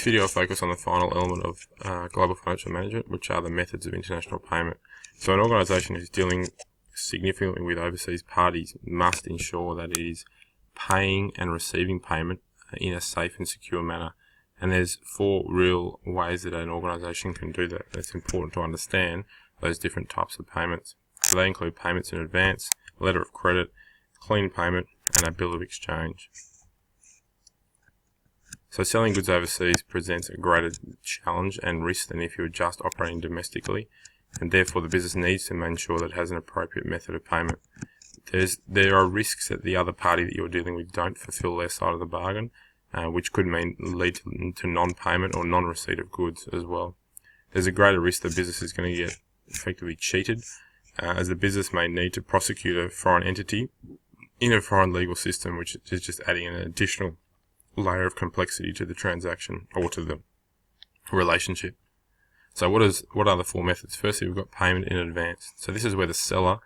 this video I'll focus on the final element of global financial management, which are the methods of international payment. So an organisation who's dealing significantly with overseas parties must ensure that it is paying and receiving payment in a safe and secure manner. And there's 4 real ways that an organisation can do that. It's important to understand those different types of payments. So they include payments in advance, a letter of credit, clean payment, and a bill of exchange. So selling goods overseas presents a greater challenge and risk than if you were just operating domestically, and therefore the business needs to ensure that it has an appropriate method of payment. There are risks that the other party that you're dealing with don't fulfill their side of the bargain, which could lead to non-payment or non-receipt of goods as well. There's a greater risk the business is going to get effectively cheated, as the business may need to prosecute a foreign entity in a foreign legal system, which is just adding an additional layer of complexity to the transaction or to the relationship. So what are the 4 methods? Firstly, we've got payment in advance. So this is where the seller,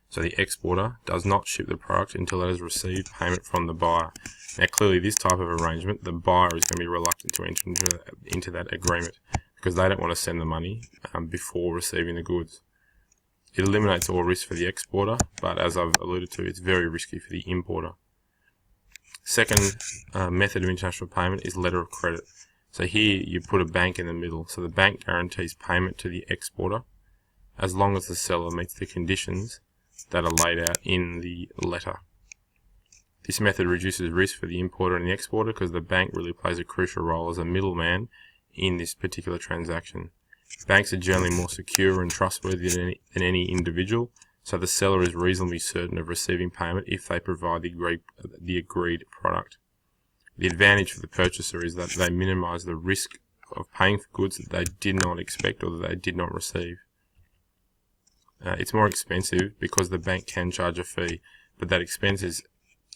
so the exporter, does not ship the product until it has received payment from the buyer. Now clearly this type of arrangement, the buyer is going to be reluctant to enter into that agreement because they don't want to send the money before receiving the goods. It eliminates all risk for the exporter, but as I've alluded to, it's very risky for the importer. Second method of international payment is letter of credit. So here you put a bank in the middle. So the bank guarantees payment to the exporter as long as the seller meets the conditions that are laid out in the letter. This method reduces risk for the importer and the exporter because the bank really plays a crucial role as a middleman in this particular transaction. Banks are generally more secure and trustworthy than any individual, so the seller is reasonably certain of receiving payment if they provide the agreed product. The advantage for the purchaser is that they minimise the risk of paying for goods that they did not expect or that they did not receive. It's more expensive because the bank can charge a fee, but that expense is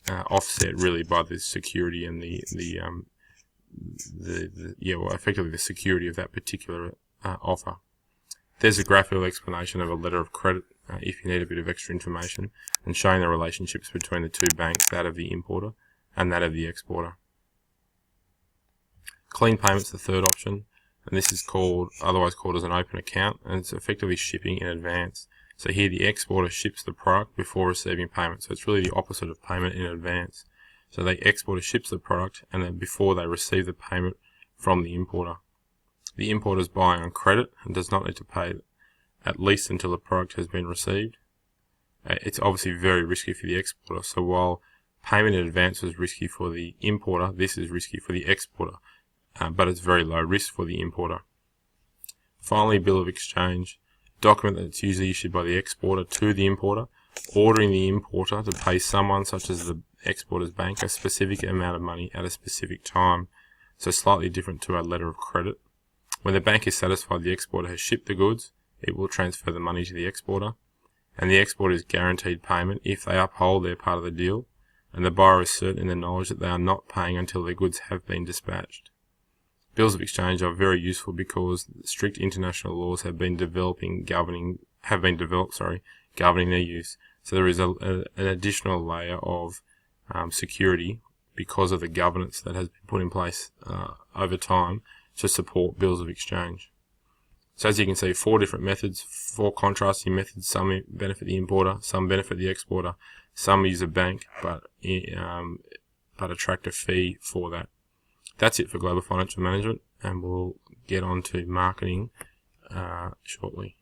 offset really by the security and effectively the security of that particular offer. There's a graphical explanation of a letter of credit if you need a bit of extra information, and showing the relationships between the 2 banks, that of the importer and that of the exporter. Clean payment's the third option, and this is otherwise called as an open account, and it's effectively shipping in advance. So here the exporter ships the product before receiving payment, so it's really the opposite of payment in advance. So the exporter ships the product and then before they receive the payment from the importer. The importer is buying on credit and does not need to pay at least until the product has been received. It's obviously very risky for the exporter, so while payment in advance was risky for the importer, this is risky for the exporter, but it's very low risk for the importer. Finally, bill of exchange, document that's usually issued by the exporter to the importer, ordering the importer to pay someone, such as the exporter's bank, a specific amount of money at a specific time, so slightly different to a letter of credit. When the bank is satisfied the exporter has shipped the goods, it will transfer the money to the exporter, and the exporter is guaranteed payment if they uphold their part of the deal, and the buyer is certain in the knowledge that they are not paying until their goods have been dispatched. Bills of exchange are very useful because strict international laws have been developed governing their use. So there is an additional layer of security because of the governance that has been put in place over time to support bills of exchange. So as you can see, 4 different methods, 4 contrasting methods. Some benefit the importer, some benefit the exporter, some use a bank but attract a fee for that. That's it for global financial management, and we'll get on to marketing shortly.